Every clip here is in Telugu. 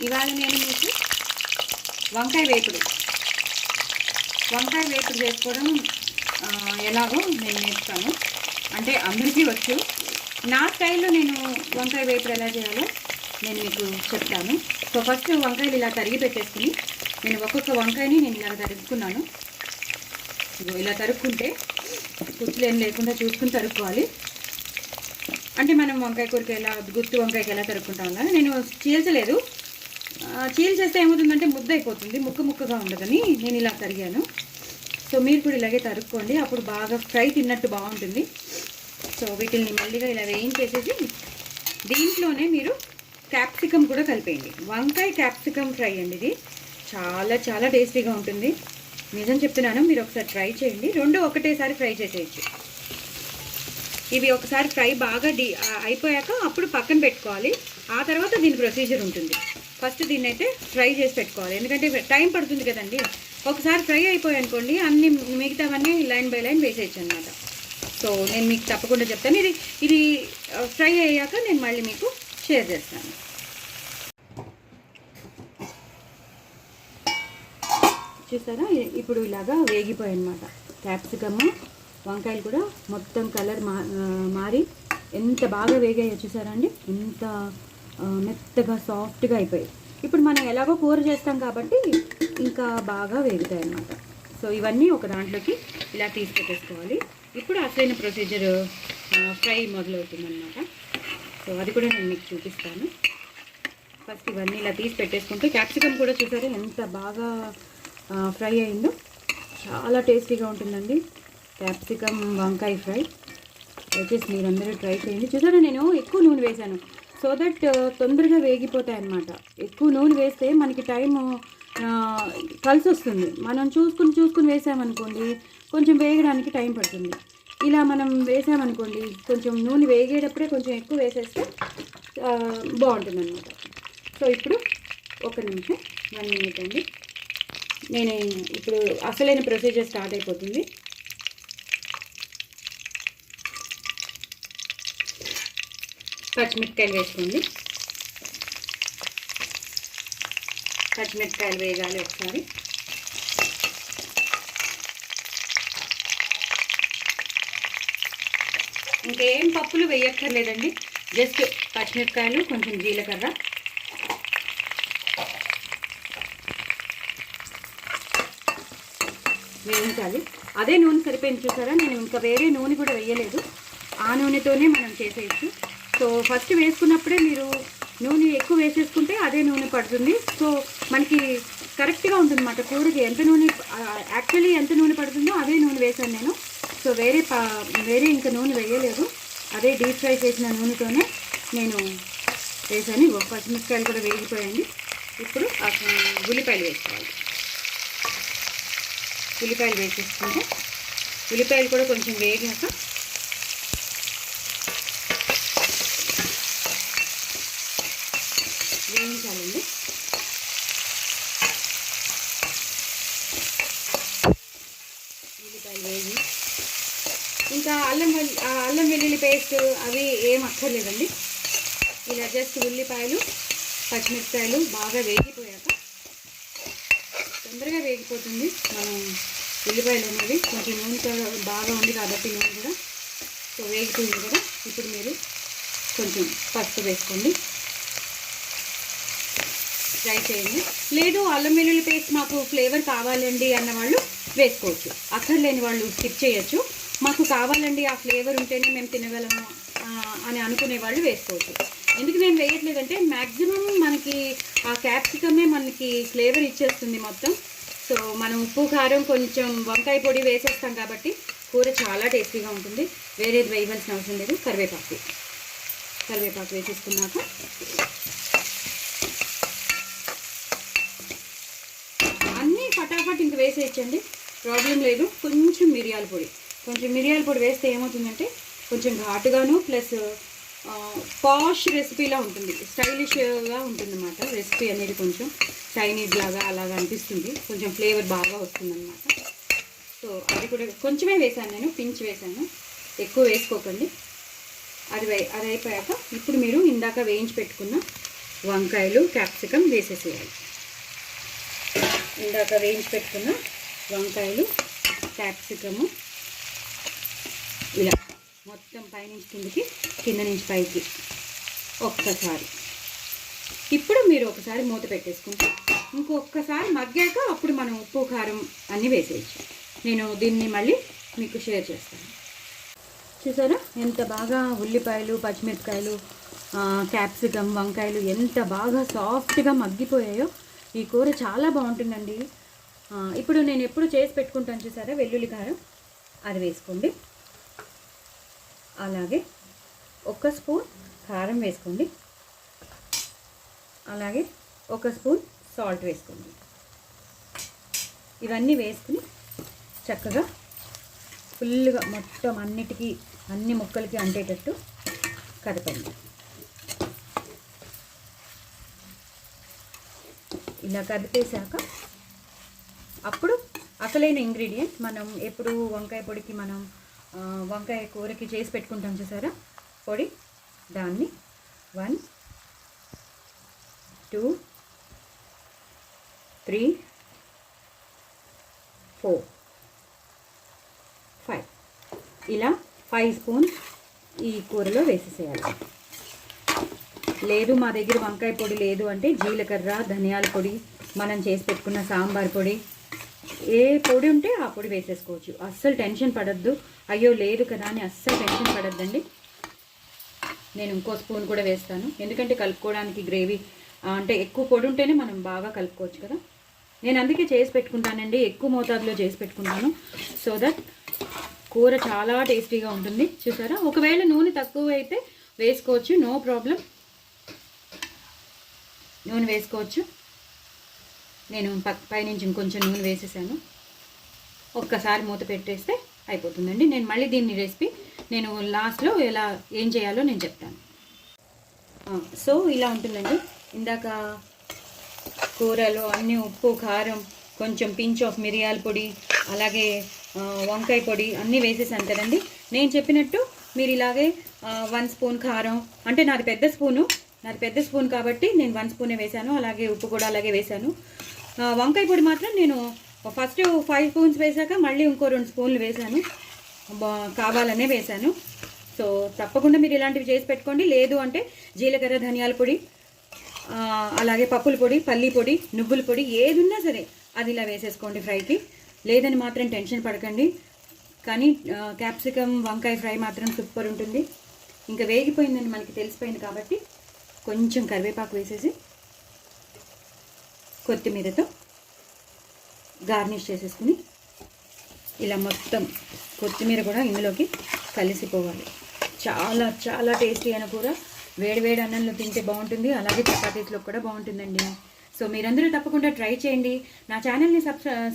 ఇవాళ నేను మీకు వంకాయ వేపుడు చేసుకోవడం ఎలాగో నేను నేర్పుతాను. అంటే అందరికీ వచ్చు. నా స్టైల్లో నేను వంకాయ వేపుడు ఎలా చేయాలో నేను మీకు చెప్తాను. సో ఫస్ట్ వంకాయలు ఇలా తరిగి పెట్టేసుకుని నేను ఒక్కొక్క వంకాయని నేను ఇలా తరుక్కున్నాను. ఇలా తరుక్కుంటే పుచ్చులు ఏం లేకుండా చూసుకుని తరుక్కోవాలి. అంటే మనం వంకాయ కూరకి ఎలా గుత్తి వంకాయకి ఎలా తరుక్కుంటాం కదా, నేను చీల్చలేదు. చీల్చేస్తే ఏమవుతుందంటే ముద్ద అయిపోతుంది, ముక్కగా ఉండదని నేను ఇలా తరిగాను. సో మీరు కూడా ఇలాగే తరుక్కోండి, అప్పుడు బాగా ఫ్రై తిన్నట్టు బాగుంటుంది. సో వీటిని మళ్ళీగా ఇలా వేయించేసేసి దీంట్లోనే మీరు క్యాప్సికమ్ కూడా కలిపేయండి. వంకాయ క్యాప్సికమ్ ఫ్రై అండి, ఇది చాలా చాలా టేస్టీగా ఉంటుంది. నిజం చెప్తున్నాను, మీరు ఒకసారి ట్రై చేయండి. రెండు ఒకటేసారి ఫ్రై చేసేయచ్చు. ఇవి ఒకసారి ఫ్రై బాగా అయిపోయాక అప్పుడు పక్కన పెట్టుకోవాలి. ఆ తర్వాత దీని ప్రొసీజర్ ఉంటుంది. ఫస్ట్ దీన్ని అయితే ఫ్రై చేసి పెట్టుకోవాలి, ఎందుకంటే టైం పడుతుంది కదండి. ఒకసారి ఫ్రై అయిపోయాయి అనుకోండి, అన్ని మిగతావన్నీ లైన్ బై లైన్ వేసేయచ్చు అనమాట. సో నేను మీకు తప్పకుండా చెప్తాను. ఇది ఫ్రై అయ్యాక నేను మళ్ళీ మీకు షేర్ చేస్తాను. చూసారా, ఇప్పుడు ఇలాగా వేగిపోయాయి అన్నమాట. క్యాప్సికమ్ వంకాయలు కూడా మొత్తం కలర్ మారి ఎంత బాగా వేగాయో చూసారా అండి, ఎంత మెత్తగా సాఫ్ట్గా అయిపోయాయి. ఇప్పుడు మనం ఎలాగో కూర చేస్తాం కాబట్టి ఇంకా బాగా వేగుతాయి అన్నమాట. సో ఇవన్నీ ఒక దాంట్లోకి ఇలా తీసి పెట్టేసుకోవాలి. ఇప్పుడు అసలైన ప్రొసీజర్ ఫ్రై మొదలవుతుందన్నమాట. సో అది కూడా నేను మీకు చూపిస్తాను. ఫస్ట్ ఇవన్నీ ఇలా తీసి పెట్టేసుకుంటే క్యాప్సికమ్ కూడా చూసారా ఎంత బాగా ఫ్రై అయిందో, చాలా టేస్టీగా ఉంటుందండి క్యాప్సికమ్ వంకాయ ఫ్రై. వచ్చేసి మీరందరూ ట్రై చేయండి. చూసారా, నేను ఎక్కువ నూనె వేశాను సో దట్ తొందరగా వేగిపోతాయి అన్నమాట. ఎక్కువ నూనె వేస్తే మనకి టైము కలిసి వస్తుంది. మనం చూసుకుని వేసామనుకోండి కొంచెం వేగడానికి టైం పడుతుంది. ఇలా మనం వేసామనుకోండి కొంచెం నూనె వేగేటప్పుడే కొంచెం ఎక్కువ వేసేస్తే బాగుంటుంది అన్నమాట. సో ఇప్పుడు ఒక నిమిషం, 1 minute అండి. నేను ఇప్పుడు అసలైన ప్రొసీజర్ స్టార్ట్ అయిపోతుంది. పచ్చిమిరపకాయలు వేసుకోండి. పచ్చిమిరపకాయలు వేగాలి ఒకసారి. ఇంకేం పప్పులు వేయక్కర్లేదండి, జస్ట్ పచ్చిమిరపకాయలు, కొంచెం జీలకర్ర, వేయించాలి. అదే నూనె సరిపోయింది చూసారా, నేను ఇంకా వేరే నూనె కూడా వేయలేదు. ఆ నూనెతోనే మనం చేసేయచ్చు. సో ఫస్ట్ వేసుకున్నప్పుడే మీరు నూనె ఎక్కువ వేసేసుకుంటే అదే నూనె పడుతుంది. సో మనకి కరెక్ట్గా ఉంటుంది అన్నమాట కూరకి. యాక్చువల్లీ ఎంత నూనె పడుతుందో అదే నూనె వేసాను నేను. సో వేరే ఇంకా నూనె వేయలేదు, అదే డీప్ ఫ్రై చేసిన నూనెతోనే నేను వేసాను. పచ్చిమిరపకాయలు కూడా వేగిపోయాయండి. ఇప్పుడు ఉల్లిపాయలు వేసుకోవాలి. ఉల్లిపాయలు వేసేసుకుంటే ఉల్లిపాయలు కూడా కొంచెం వేగాక వేయించాలండి. ఉల్లిపాయలు వేగి ఇంకా అల్లం వెల్లుల్లి పేస్ట్ అవి ఏం అక్కర్లేదండి. ఇలా జస్ట్ ఉల్లిపాయలు పచ్చిమిరపకాయలు బాగా వేగిపోయాక, తొందరగా వేగిపోతుంది మనం ఉల్లిపాయలు అనేవి, కొంచెం నూనెతో బాగా ఉంది కాబట్టి నూనె కూడా. సో వేగిపోయింది కదా, ఇప్పుడు మీరు కొంచెం పసుపు వేసుకోండి, ఫ్రై చేయండి. లేదు అల్లం వెల్లుల్లి పేస్ట్ మాకు ఫ్లేవర్ కావాలండి అన్న వాళ్ళు వేసుకోవచ్చు, అక్కర్లేని వాళ్ళు స్కిప్ చేయొచ్చు. మాకు కావాలండి ఆ ఫ్లేవర్ ఉంటేనే మేము తినగలము అని అనుకునే వాళ్ళు వేసుకోవచ్చు. ఎందుకు నేను వేయట్లేదంటే మ్యాక్సిమం మనకి ఆ క్యాప్సికమే మనకి ఫ్లేవర్ ఇచ్చేస్తుంది మొత్తం. సో మనం ఉప్పు కారం కొంచెం వంకాయ పొడి వేసేస్తాం కాబట్టి కూర చాలా టేస్టీగా ఉంటుంది. వేరేది వేయవలసిన అవసరం లేదు. కరివేపాకు వేసేసుకున్నాక అన్నీ ఫటాఫట్ ఇంక వేసేయచ్చండి, ప్రాబ్లం లేదు. కొంచెం మిరియాల పొడి వేస్తే ఏమవుతుందంటే కొంచెం ఘాటుగాను ప్లస్ పాష్ రెసిపీలా ఉంటుంది, స్టైలిష్గా ఉంటుంది అన్నమాట. రెసిపీ అనేది కొంచెం చైనీస్ లాగా అలాగా అనిపిస్తుంది, కొంచెం ఫ్లేవర్ బాగా వస్తుందన్నమాట. సో అది కూడా కొంచెమే వేసాను నేను, పించ్ వేసాను, ఎక్కువ వేసుకోకండి. అది అయిపోయాక ఇప్పుడు మీరు ఇందాక వేయించి పెట్టుకున్న వంకాయలు క్యాప్సికమ్ వేసేసేయాలి. ఇందాక వేయించి పెట్టుకున్న వంకాయలు క్యాప్సికము ఇలా మొత్తం పైనుంచి కిందకి, కింద నుంచి పైకి ఒక్కసారి. ఇప్పుడు మీరు ఒకసారి మూత పెట్టేసుకుంటే ఇంకొకసారి మగ్గాక అప్పుడు మనం ఉప్పు కారం అన్నీ వేసేయచ్చు. నేను దీన్ని మళ్ళీ మీకు షేర్ చేస్తాను. చూసారా ఎంత బాగా ఉల్లిపాయలు, పచ్చిమిరపకాయలు, క్యాప్సికమ్, వంకాయలు ఎంత బాగా సాఫ్ట్గా మగ్గిపోయాయో. ఈ కూర చాలా బాగుంటుందండి. ఇప్పుడు నేను ఎప్పుడు చేసి పెట్టుకుంటాను చూసారా వెల్లుల్లి కారం, అది వేసుకోండి. అలాగే 1 స్పూన్ కారం వేసుకోండి. అలాగే 1 స్పూన్ సాల్ట్ వేసుకోండి. ఇవన్నీ వేసుకుని చక్కగా ఫుల్గా మొత్తం అన్నిటికీ, అన్ని ముక్కలకి అంటేటట్టు కదపండి. ఇలా కదిపేశాక అప్పుడు అసలైన ఇంగ్రీడియంట్ మనం ఎప్పుడు వంకాయ పొడికి మనం వంకాయ కూరకి చేసి పెట్టుకుంటాం చూసారా పొడి, దాన్ని 1 2 3 4 5 ఇలా 5 స్పూన్స్ ఈ కూరలో వేసేసేయాలి. లేదు మా దగ్గర వంకాయ పొడి లేదు అంటే జీలకర్ర, ధనియాల పొడి, మనం చేసి పెట్టుకున్న సాంబార్ పొడి, ఏ పొడి ఉంటే ఆ పొడి వేసేసుకోవచ్చు. అస్సలు టెన్షన్ పడద్దు, అయ్యో లేదు కదా అని అస్సలు టెన్షన్ పడద్దండి. నేను ఇంకో స్పూన్ కూడా వేస్తాను, ఎందుకంటే కలుపుకోవడానికి గ్రేవీ అంటే ఎక్కువ పొడి ఉంటేనే మనం బాగా కలుపుకోవచ్చు కదా. నేను అందుకే చేసి పెట్టుకుంటానండి, ఎక్కువ మోతాదులో చేసి పెట్టుకుంటాను, సో దట్ కూర చాలా టేస్టీగా ఉంటుంది. చూసారా, ఒకవేళ నూనె తక్కువ అయితే వేసుకోవచ్చు, నో ప్రాబ్లం, నూనె వేసుకోవచ్చు. నేను పైనుంచి ఇంకొంచెం నూనె వేసేసాను. ఒక్కసారి మూత పెట్టేస్తే అయిపోతుందండి. నేను మళ్ళీ దీన్ని రెసిపీ నేను లాస్ట్లో ఏం చేయాలో నేను చెప్తాను. సో ఇలా ఉంటుందండి. ఇందాక కూరలో అన్నీ ఉప్పు, కారం, కొంచెం పించ్ ఆఫ్ మిరియాల పొడి, అలాగే వంకాయ పొడి అన్నీ వేసేసాను కదండి. నేను చెప్పినట్టు మీరు ఇలాగే 1 స్పూన్ కారం, అంటే నాది పెద్ద స్పూన్ కాబట్టి నేను 1 స్పూనే వేశాను. అలాగే ఉప్పు కూడా అలాగే వేశాను. వంకాయ పొడి మాత్రం నేను ఫస్ట్ 5 స్పూన్స్ వేసాక మళ్ళీ ఇంకో 2 స్పూన్లు వేశాను, కావాలనే వేశాను. సో తప్పకుండా మీరు ఇలాంటివి చేసి పెట్టుకోండి. లేదు అంటే జీలకర్ర, ధనియాల పొడి, అలాగే పప్పుల పొడి, పల్లి పొడి, నువ్వుల పొడి ఏది ఉన్నా సరే అది ఇలా వేసేసుకోండి ఫ్రైకి. లేదని మాత్రం టెన్షన్ పడకండి. కానీ క్యాప్సికమ్ వంకాయ ఫ్రై మాత్రం సూపర్ ఉంటుంది. ఇంకా వేగిపోయిందని మనకి తెలిసిపోయింది కాబట్టి కొంచెం కరివేపాకు వేసేసి కొత్తిమీరతో గార్నిష్ చేసేసుకుని ఇలా మొత్తం కొత్తిమీర కూడా ఇందులోకి కలిసిపోవాలి. చాలా చాలా టేస్టీ అయిన కూర, వేడివేడి అన్నంలో తింటే బాగుంటుంది, అలాగే చపాతీస్లో కూడా బాగుంటుందండి. సో మీరందరూ తప్పకుండా ట్రై చేయండి. నా ఛానల్ని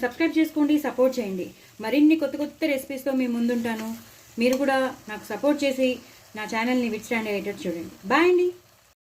సబ్స్క్రైబ్ చేసుకోండి, సపోర్ట్ చేయండి. మరిన్ని కొత్త రెసిపీస్తో మీ ముందుంటాను. మీరు కూడా నాకు సపోర్ట్ చేసి నా ఛానల్ని విచ్చాండ్ అయ్యేటట్టు చూడండి. బాయ్ అండి.